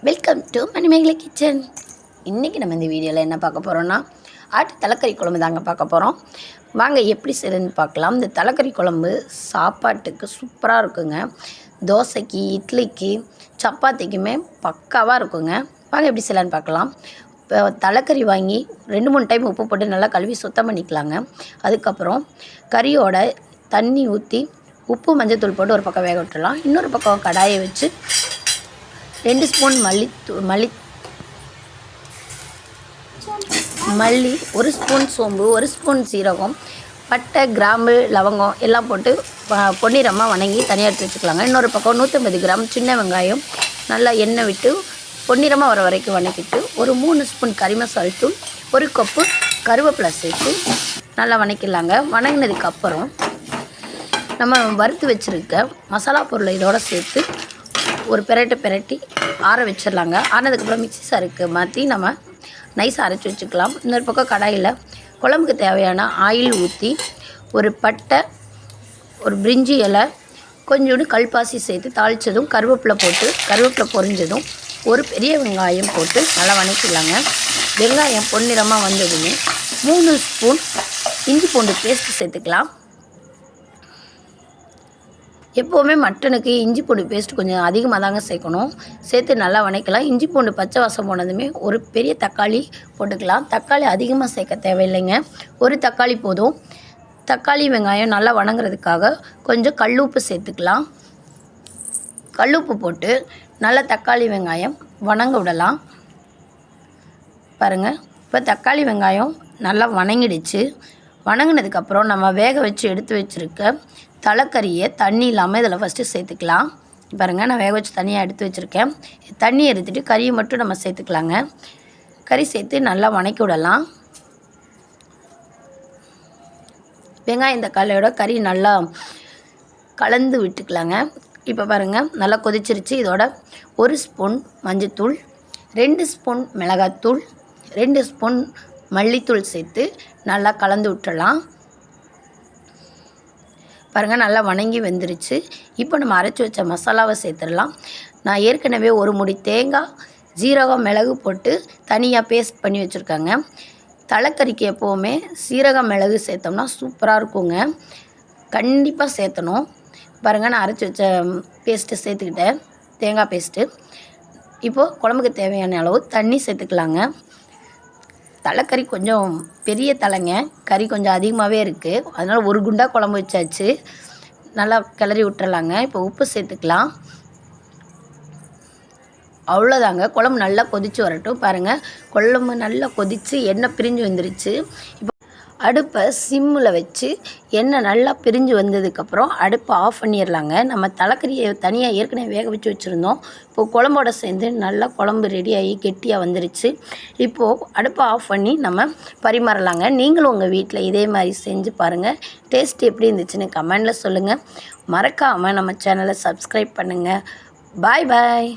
Welcome to Manimekalai kitchen. இன்றைக்கி நம்ம இந்த வீடியோவில் என்ன பார்க்க போகிறோன்னா ஆட்டு தலைக்கறி குழம்பு தாங்க பார்க்க போகிறோம். வாங்க எப்படி செய்யுதுன்னு பார்க்கலாம். இந்த தலைக்கறி குழம்பு சாப்பாட்டுக்கு சூப்பராக இருக்குங்க. தோசைக்கு, இட்லிக்கு, சப்பாத்திக்குமே பக்காவாக இருக்குங்க. வாங்க எப்படி செய்யலான்னு பார்க்கலாம். இப்போ தலைக்கறி வாங்கி 2-3 டைம் உப்பு போட்டு நல்லா கழுவி சுத்தம் பண்ணிக்கலாங்க. அதுக்கப்புறம் கறியோட தண்ணி ஊற்றி உப்பு மஞ்சள் போட்டு ஒரு பக்கம் வேக விட்டுடலாம். இன்னொரு பக்கம் கடாயை வச்சு 2 ஸ்பூன் மல்லி, 1 ஸ்பூன் சோம்பு, 1 ஸ்பூன் சீரகம், பட்டை, கிராம்பு, லவங்கம் எல்லாம் போட்டு பொன்னிறமாக வணங்கி தனியாக எடுத்து வச்சுக்கலாங்க. இன்னொரு பக்கம் 150 கிராம் சின்ன வெங்காயம் நல்லா எண்ணெய் விட்டு பொன்னிறமாக வர வரைக்கும் வணக்கிட்டு ஒரு 3 ஸ்பூன் கறி மசால் தூள், 1 கப்பு கருவேப்பிலை சேர்த்து நல்லா வணக்கிடலாங்க. வணங்கினதுக்கப்புறம் நம்ம வறுத்து வச்சுருக்க மசாலா பொருளை இதோடு சேர்த்து ஒரு பிரட்டி ஆற வச்சிடலாங்க. ஆனதுக்கப்புறம் மிக்ஸி சாருக்கு மாற்றி நம்ம நைஸாக அரைச்சி வச்சுக்கலாம். இன்னொரு பக்கம் கடாயில் குழம்புக்கு தேவையான ஆயில் ஊற்றி ஒரு பட்டை, ஒரு பிரிஞ்சி இலை, கொஞ்சோண்டு கல்பாசி சேர்த்து தாளித்ததும் கருவேப்பிலை பொரிஞ்சதும் ஒரு பெரிய வெங்காயம் போட்டு நல்லா வணக்கிடலாங்க. வெங்காயம் பொன்னிறமாக வந்ததுமே 3 ஸ்பூன் இஞ்சி பூண்டு பேஸ்ட்டு சேர்த்துக்கலாம். எப்போவுமே மட்டனுக்கு இஞ்சி பூண்டு பேஸ்ட்டு கொஞ்சம் அதிகமாக தாங்க சேர்க்கணும். சேர்த்து நல்லா வணக்கலாம். இஞ்சி பூண்டு பச்சை வாசம் போனதுமே ஒரு பெரிய தக்காளி போட்டுக்கலாம். தக்காளி அதிகமாக சேர்க்க தேவையில்லைங்க, ஒரு தக்காளி போதும். தக்காளி வெங்காயம் நல்லா வணங்குறதுக்காக கொஞ்சம் கல்லுப்பு சேர்த்துக்கலாம். கல்லுப்பு போட்டு நல்லா தக்காளி வெங்காயம் வணங்க விடலாம். பாருங்கள், இப்போ தக்காளி வெங்காயம் நல்லா வணங்கிடுச்சு. வணங்கினதுக்கப்புறம் நம்ம வேக வச்சு எடுத்து வச்சுருக்க தலைக்கறியை தண்ணி இல்லாமல் இதில் ஃபஸ்ட்டு சேர்த்துக்கலாம். பாருங்கள், நான் வேக வச்சு தனியாக எடுத்து வச்சுருக்கேன். தண்ணி எடுத்துகிட்டு கறியை மட்டும் நம்ம சேர்த்துக்கலாங்க. கறி சேர்த்து நல்லா வணக்கி விடலாம். வெங்காயம் தக்காளியோட கறி நல்லா கலந்து விட்டுக்கலாங்க. இப்போ பாருங்கள், நல்லா கொதிச்சிருச்சு. இதோட 1 ஸ்பூன் மஞ்சத்தூள், 2 ஸ்பூன் மிளகாத்தூள், 2 ஸ்பூன் மல்லித்தூள் சேர்த்து நல்லா கலந்து விட்டுடலாம். பாருங்கள், நல்லா வணங்கி வெந்துருச்சு. இப்போ நம்ம அரைச்சி வச்ச மசாலாவை சேர்த்துடலாம். நான் ஏற்கனவே ஒரு முடி தேங்காய், ஜீரகம், மிளகு போட்டு தனியாக பேஸ்ட் பண்ணி வச்சுருக்கேங்க. தலைக்கறிக்கு எப்போவுமே சீரகம், மிளகு சேர்த்தோம்னா சூப்பராக இருக்குங்க. கண்டிப்பாக சேர்த்தணும். பாருங்கள், நான் அரைச்சி வச்ச பேஸ்ட்டு சேர்த்துக்கிட்டேன், தேங்காய் பேஸ்ட்டு. இப்போது குழம்புக்கு தேவையான அளவு தண்ணி சேர்த்துக்கலாங்க. தலைக்கறி கொஞ்சம் பெரிய தலைங்க, கறி கொஞ்சம் அதிகமாகவே இருக்குது. அதனால் ஒரு குண்டா குழம்பு வச்சாச்சு. நல்லா கிளறி விட்டுறலாங்க. இப்போ உப்பு சேர்த்துக்கலாம். அவ்வளோதாங்க. குழம்பு நல்லா கொதித்து வரட்டும். பாருங்கள், குழம்பு நல்லா கொதித்து எண்ணெய் பிரிஞ்சு வந்துருச்சு. இப்போ அடுப்பை சிம்மில் வச்சு எண்ணெய் நல்லா பிரிஞ்சு வந்ததுக்கப்புறம் அடுப்பை ஆஃப் பண்ணிடலாங்க. நம்ம தலைக்கறியை தனியாக ஏற்கனவே வேக வச்சு வச்சுருந்தோம். இப்போது குழம்போட சேர்ந்து நல்லா குழம்பு ரெடியாகி கெட்டியாக வந்துருச்சு. இப்போது அடுப்பை ஆஃப் பண்ணி நம்ம பரிமாறலாங்க. நீங்களும் உங்கள் வீட்டில் இதே மாதிரி செஞ்சு பாருங்கள். டேஸ்ட் எப்படி இருந்துச்சுன்னு கமெண்டில் சொல்லுங்கள். மறக்காமல் நம்ம சேனலை சப்ஸ்கிரைப் பண்ணுங்கள். பாய் பாய்.